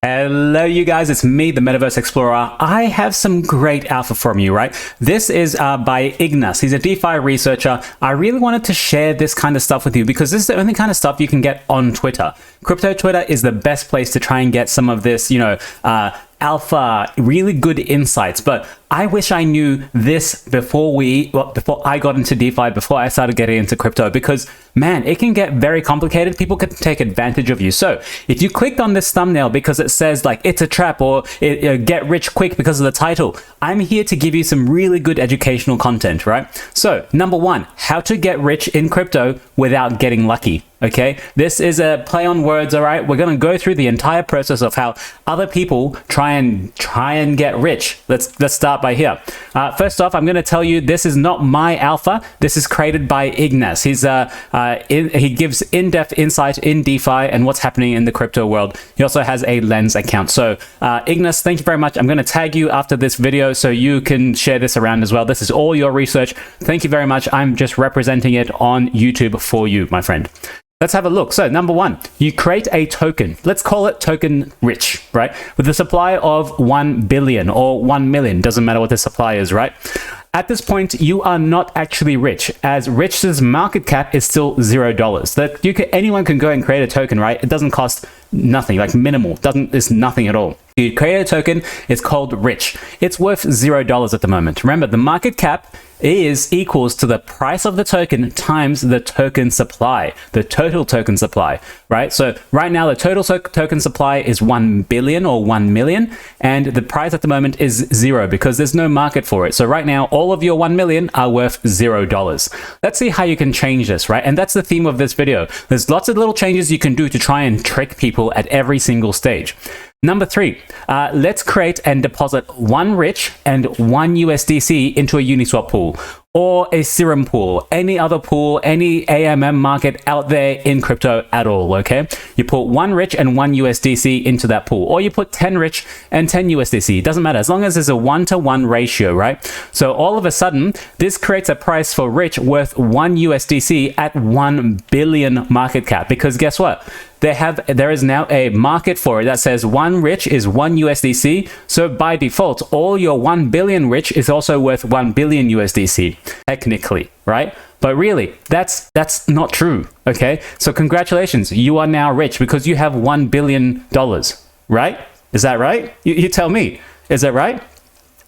Hello, you guys. It's me, the Metaverse Explorer. I have some great alpha from you, right? This is by Ignas. He's a DeFi researcher. I really wanted to share this kind of stuff with you because this is the only kind of stuff you can get on Twitter. Crypto Twitter is the best place to try and get some of this, alpha, really good insights. But I wish I knew this before I got into DeFi, before I started getting into crypto, because man, it can get very complicated. People can take advantage of you. So if you clicked on this thumbnail because it says like it's a trap or get rich quick because of the title, I'm here to give you some really good educational content, right? So number one, how to get rich in crypto without getting lucky. Okay, this is a play on words. All right, we're going to go through the entire process of how other people try and get rich. Let's start by here. First off, I'm going to tell you this is not my alpha. This is created by Ignas. He gives in-depth insight in DeFi and what's happening in the crypto world. He also has a Lens account. So Ignas, thank you very much. I'm going to tag you after this video so you can share this around as well. This is all your research. Thank you very much. I'm just representing it on YouTube for you, my friend. Let's have a look. So number one, you create a token. Let's call it token rich, right? With a supply of 1 billion or 1 million, doesn't matter what the supply is, right? At this point, you are not actually rich, as Rich's market cap is still $0. Anyone can go and create a token, right? It doesn't cost nothing, like minimal. It's nothing at all. You create a token, it's called Rich. It's worth $0 at the moment. Remember, the market cap is equals to the price of the token times the token supply, the total token supply, right? So right now the total token supply is 1 billion or 1 million, and the price at the moment is 0 because there's no market for it. So right now all of your 1 million are worth $0. Let's see how you can change this, right? And that's the theme of this video. There's lots of little changes you can do to try and trick people at every single stage. Number three, let's create and deposit 1 Rich and 1 USDC into a Uniswap pool or a Serum pool, any other pool, any AMM market out there in crypto at all, okay? You put 1 Rich and 1 USDC into that pool, or you put 10 Rich and 10 USDC. It doesn't matter, as long as there's a 1-to-1 ratio, right? So all of a sudden, this creates a price for Rich worth 1 USDC at 1 billion market cap, because guess what? There is now a market for it that says 1 Rich is 1 USDC. So by default, all your 1 billion Rich is also worth 1 billion USDC, technically, right? But really, that's not true, okay? So congratulations, you are now rich because you have $1 billion, right? Is that right? You tell me, is that right?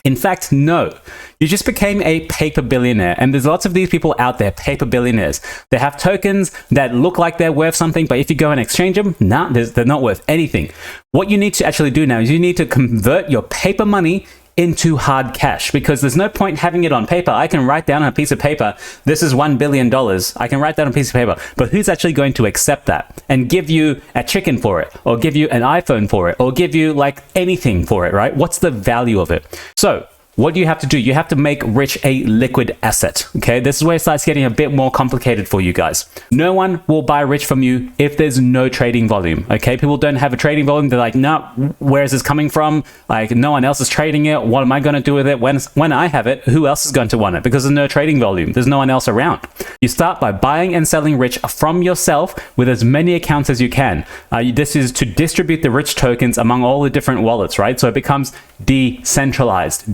In fact, no. You just became a paper billionaire, and there's lots of these people out there, paper billionaires. They have tokens that look like they're worth something, but if you go and exchange them, nah, they're not worth anything. What you need to actually do now is you need to convert your paper money into hard cash, because there's no point having it on paper. I can write down on a piece of paper, this is $1 billion. I can write down on a piece of paper, but who's actually going to accept that and give you a chicken for it, or give you an iPhone for it, or give you like anything for it, right? What's the value of it? So what do you have to do? You have to make Rich a liquid asset, okay? This is where it starts getting a bit more complicated for you guys. No one will buy Rich from you if there's no trading volume, okay? People don't have a trading volume. They're like, no, where is this coming from? Like, no one else is trading it. What am I going to do with it? When I have it, who else is going to want it? Because there's no trading volume. There's no one else around. You start by buying and selling Rich from yourself with as many accounts as you can. This is to distribute the Rich tokens among all the different wallets, right? So it becomes decentralized.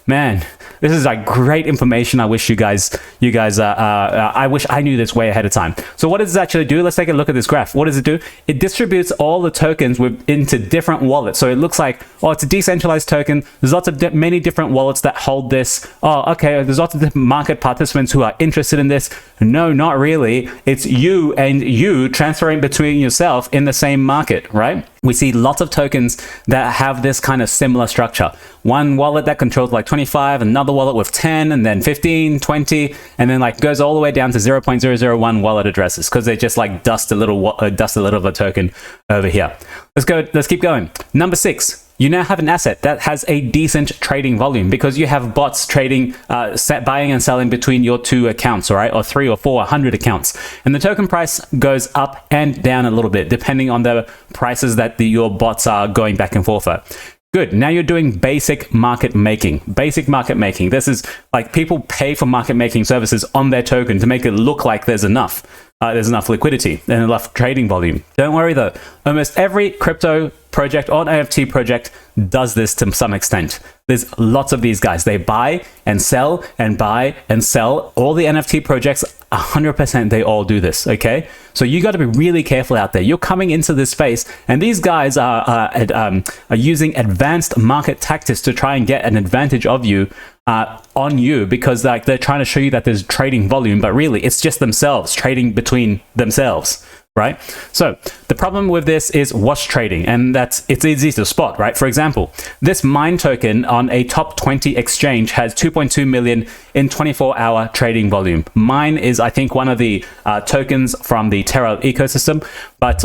Man, this is like great information. I wish I wish I knew this way ahead of time. So what does this actually do? Let's take a look at this graph. What does it do? It distributes all the tokens into different wallets. So it looks like, oh, it's a decentralized token. There's lots of many different wallets that hold this. Oh, okay, there's lots of different market participants who are interested in this. No, not really. It's you and you transferring between yourself in the same market, right? We see lots of tokens that have this kind of similar structure. One wallet that controls like 25, another wallet with 10, and then 15, 20, and then like goes all the way down to 0.001 wallet addresses, because they just like dust a little of a token over here. Let's keep going. Number 6. You now have an asset that has a decent trading volume because you have bots trading, buying and selling between your 2 accounts, all right, or 3 or 4, 100 accounts. And the token price goes up and down a little bit depending on the prices that your bots are going back and forth at. Good. Now you're doing basic market making. Basic market making. This is like people pay for market making services on their token to make it look like there's enough. there's enough liquidity and enough trading volume. Don't worry though, almost every crypto project or NFT project does this to some extent. There's lots of these guys. They buy and sell and buy and sell. All the NFT projects, 100% they all do this, okay? So you got to be really careful out there. You're coming into this space, and these guys are using advanced market tactics to try and get an advantage of you on you, because like they're trying to show you that there's trading volume, but really it's just themselves trading between themselves. Right? So the problem with this is wash trading, and it's easy to spot, right? For example, this Mine token on a top 20 exchange has 2.2 million in 24-hour trading volume. Mine is, I think, one of the tokens from the Terra ecosystem, but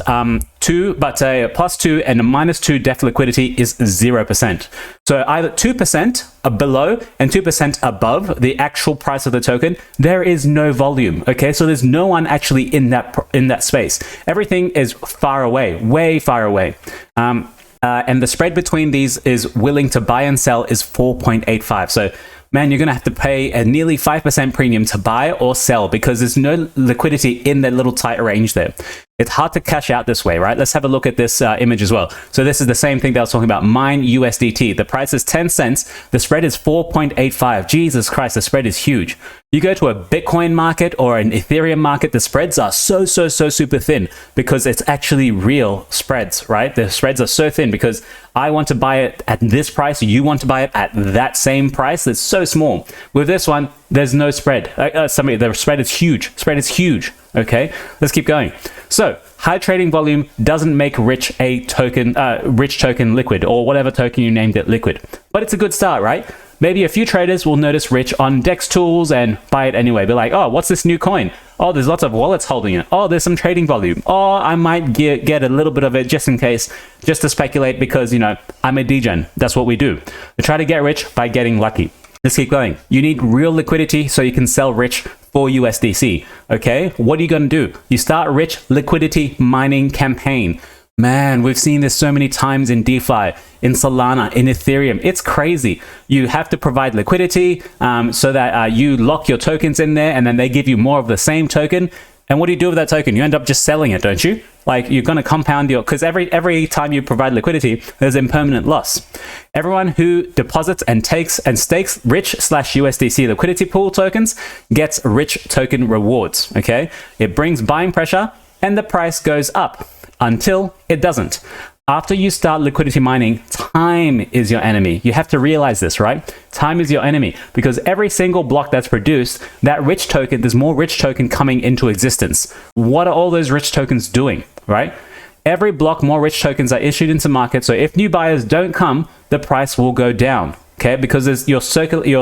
+2 and a -2 def liquidity is 0%. So either 2% below and 2% above the actual price of the token, there is no volume. Okay, so there's no one actually in that space. Everything is far away, way far away. And the spread between these is willing to buy and sell is 4.85. So man, you're going to have to pay a nearly 5% premium to buy or sell, because there's no liquidity in that little tight range there. It's hard to cash out this way, right? Let's have a look at this image as well. So this is the same thing that I was talking about, Mine USDT. The price is 10 cents. The spread is 4.85. Jesus Christ, the spread is huge. You go to a Bitcoin market or an Ethereum market, the spreads are so super thin, because it's actually real spreads, right? The spreads are so thin because I want to buy it at this price. You want to buy it at that same price. It's so small. With this one, there's no spread. The spread is huge. Spread is huge. Okay, let's keep going. So high trading volume doesn't make rich token liquid, or whatever token you named it liquid, but it's a good start, right? Maybe a few traders will notice Rich on Dex tools and buy it anyway. Be like, oh, what's this new coin? Oh, there's lots of wallets holding it. Oh, there's some trading volume. Oh, I might get a little bit of it just in case, just to speculate, because, you know, I'm a degen. That's what we do. We try to get rich by getting lucky. Let's keep going. You need real liquidity so you can sell Rich for USDC. Okay, what are you going to do? You start Rich liquidity mining campaign. Man, we've seen this so many times in DeFi, in Solana, in Ethereum. It's crazy. You have to provide liquidity so that you lock your tokens in there, and then they give you more of the same token. And what do you do with that token? You end up just selling it, don't you? Like, you're going to compound your, because every time you provide liquidity, there's impermanent loss. Everyone who deposits and takes and stakes Rich/USDC liquidity pool tokens gets Rich token rewards. Okay, it brings buying pressure, and the price goes up until it doesn't. After you start liquidity mining, time is your enemy. You have to realize this, right? Time is your enemy, because every single block that's produced, that Rich token, there's more Rich token coming into existence. What are all those Rich tokens doing, right? Every block, more Rich tokens are issued into market. So if new buyers don't come, the price will go down. Okay, because your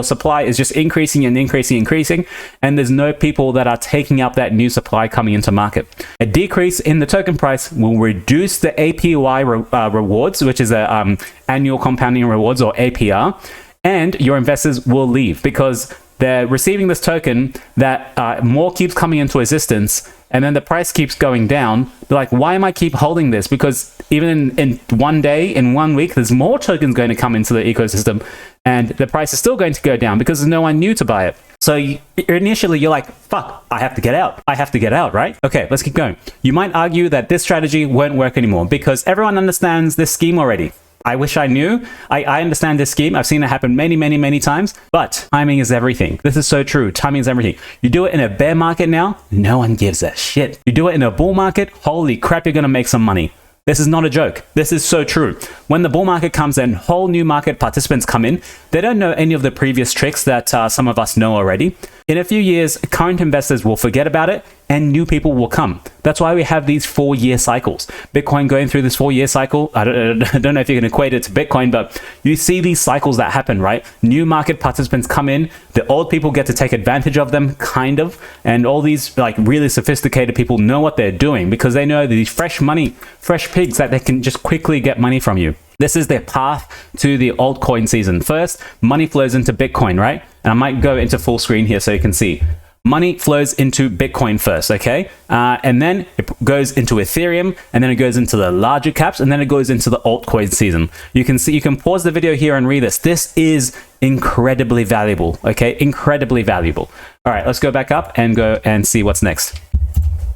supply is just increasing and increasing, and there's no people that are taking up that new supply coming into market. A decrease in the token price will reduce the APY rewards, which is a annual compounding rewards, or APR, and your investors will leave because they're receiving this token that more keeps coming into existence, and then the price keeps going down. They're like, why am I keep holding this? Because even in one day, in 1 week, there's more tokens going to come into the ecosystem, and the price is still going to go down because there's no one new to buy it. So initially you're like, fuck, I have to get out. I have to get out, right? Okay, let's keep going. You might argue that this strategy won't work anymore because everyone understands this scheme already. I wish I knew. I understand this scheme. I've seen it happen many times, but timing is everything. This is so true. Timing is everything. You do it in a bear market now, no one gives a shit. You do it in a bull market, holy crap, you're going to make some money. This is not a joke. This is so true. When the bull market comes in, whole new market participants come in. They don't know any of the previous tricks that some of us know already. In a few years, current investors will forget about it and new people will come. That's why we have these 4-year cycles. Bitcoin going through this 4-year cycle. I don't know if you can equate it to Bitcoin, but you see these cycles that happen, right? New market participants come in. The old people get to take advantage of them, kind of. And all these like really sophisticated people know what they're doing because they know these fresh money, fresh pigs that they can just quickly get money from you. This is their path to the altcoin season. First, money flows into Bitcoin, right? And I might go into full screen here so you can see. Money flows into Bitcoin first, okay? And then it goes into Ethereum, and then it goes into the larger caps, and then it goes into the altcoin season. You can see, you can pause the video here and read this. This is incredibly valuable, okay? Incredibly valuable. All right, let's go back up and go and see what's next.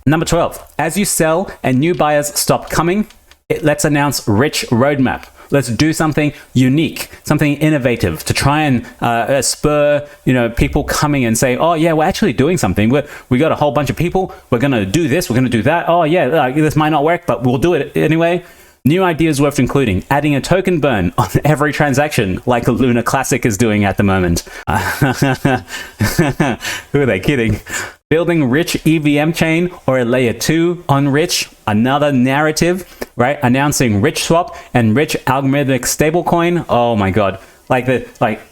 Number 12, as you sell and new buyers stop coming, let's announce rich roadmap. Let's do something unique, something innovative to try and spur, people coming and say, oh yeah, we're actually doing something. We got a whole bunch of people. We're going to do this. We're going to do that. Oh yeah, this might not work, but we'll do it anyway. New ideas worth including adding a token burn on every transaction like Luna Classic is doing at the moment. Who are they kidding? Building rich EVM chain or a layer 2 on rich, another narrative, right? Announcing rich swap and rich algorithmic stablecoin. Oh my God. Like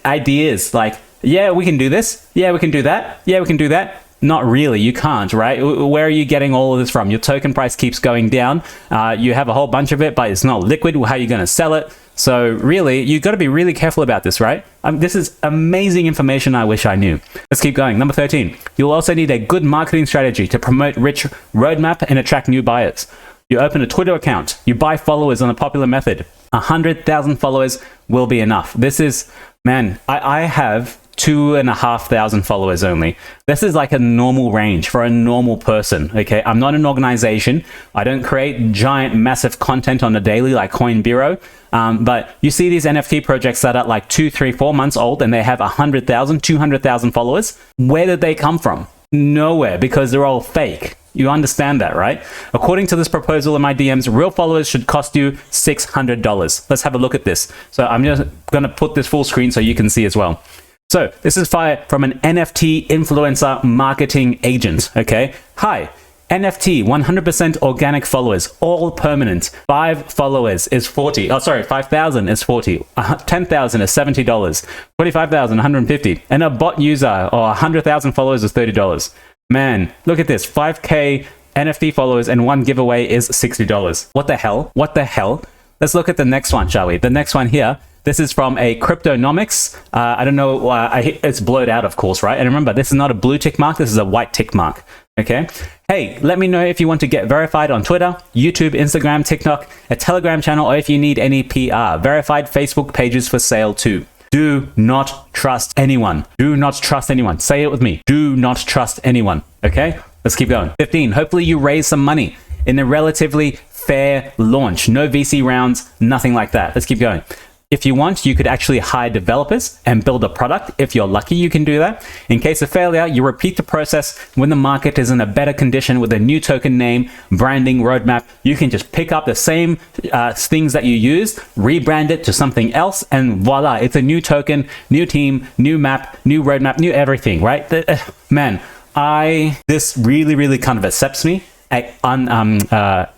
ideas like, yeah, we can do this. Yeah, we can do that. Yeah, we can do that. Not really, you can't, right? Where are you getting all of this from? Your token price keeps going down. You have a whole bunch of it, but it's not liquid. How are you going to sell it? So really, you've got to be really careful about this, right? This is amazing information I wish I knew. Let's keep going. Number 13, you'll also need a good marketing strategy to promote rich roadmap and attract new buyers. You open a Twitter account. You buy followers on a popular method. 100,000 followers will be enough. This is, man, I have 2,500 followers only. This is like a normal range for a normal person. Okay, I'm not an organization. I don't create giant massive content on a daily like Coin Bureau. But you see these NFT projects that are like 2, 3, 4 months old and they have 100,000, 200,000 followers. Where did they come from? Nowhere, because they're all fake. You understand that, right? According to this proposal in my DMs, real followers should cost you $600. Let's have a look at this. So I'm just going to put this full screen so you can see as well. So this is from an NFT influencer marketing agent, okay? Hi, NFT, 100% organic followers, all permanent. 5 followers is 40. Oh, sorry, 5,000 is 40. 10,000 is $70. 25,000, 150. And a bot user or 100,000 followers is $30. Man, look at this. 5K NFT followers and 1 giveaway is $60. What the hell? What the hell? Let's look at the next one, shall we? The next one here. This is from a Cryptonomics. I don't know, it's blurred out, of course, right? And remember, this is not a blue tick mark, this is a white tick mark, okay? Hey, let me know if you want to get verified on Twitter, YouTube, Instagram, TikTok, a Telegram channel, or if you need any PR. Verified Facebook pages for sale too. Do not trust anyone. Do not trust anyone. Say it with me. Do not trust anyone, okay? Let's keep going. 15, hopefully you raise some money in a relatively fair launch. No VC rounds, nothing like that. Let's keep going. If you want, you could actually hire developers and build a product. If you're lucky, you can do that. In case of failure, you repeat the process when the market is in a better condition with a new token name, branding, roadmap. You can just pick up the same things that you used, rebrand it to something else, and voila, it's a new token, new team, new map, new roadmap, new everything, right? Man, this really, really kind of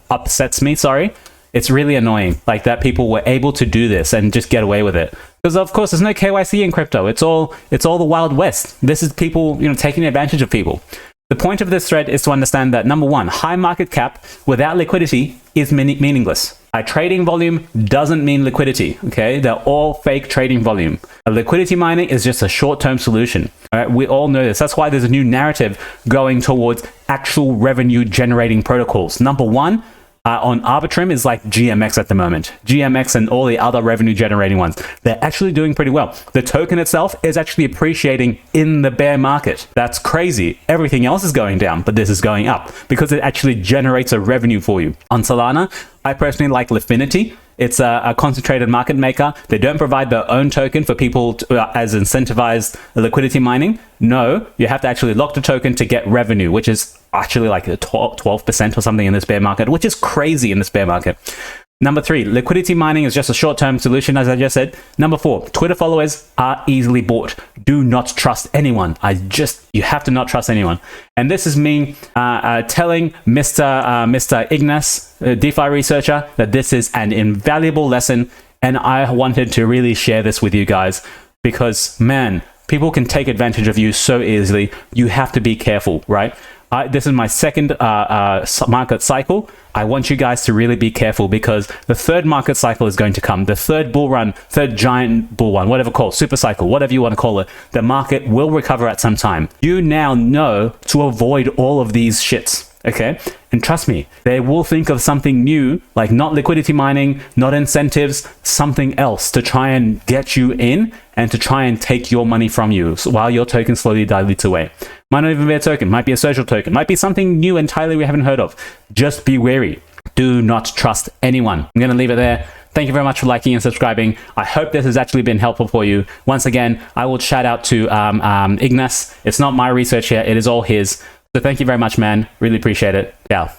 upsets me, sorry. It's really annoying, like that people were able to do this and just get away with it. Because of course, there's no KYC in crypto. It's all the Wild West. This is people, taking advantage of people. The point of this thread is to understand that number 1, high market cap without liquidity is meaningless. High trading volume doesn't mean liquidity, okay? They're all fake trading volume. A liquidity mining is just a short-term solution. All right? We all know this. That's why there's a new narrative going towards actual revenue generating protocols. Number 1, on Arbitrum is like GMX at the moment. GMX and all the other revenue generating ones. They're actually doing pretty well. The token itself is actually appreciating in the bear market. That's crazy. Everything else is going down, but this is going up because it actually generates a revenue for you. On Solana, I personally like Lifinity. It's a concentrated market maker. They don't provide their own token for people as incentivized liquidity mining. No, you have to actually lock the token to get revenue, which is actually like 12% or something in this bear market, which is crazy in this bear market. Number 3, liquidity mining is just a short-term solution, as I just said. Number 4, Twitter followers are easily bought. Do not trust anyone. You have to not trust anyone. And this is me telling Mr. Ignas, DeFi researcher, that this is an invaluable lesson. And I wanted to really share this with you guys because, man, people can take advantage of you so easily. You have to be careful, right? This is my second market cycle. I want you guys to really be careful because the third market cycle is going to come. The third bull run, third giant bull run, whatever call it, super cycle, whatever you want to call it. The market will recover at some time. You now know to avoid all of these shits. Okay. And trust me, they will think of something new, like not liquidity mining, not incentives, something else to try and get you in and to try and take your money from you while your token slowly dilutes away. Might not even be a token, might be a social token, might be something new entirely we haven't heard of. Just be wary. Do not trust anyone. I'm going to leave it there. Thank you very much for liking and subscribing. I hope this has actually been helpful for you. Once again, I will shout out to Ignas. It's not my research here. It is all his. So thank you very much, man. Really appreciate it. Ciao.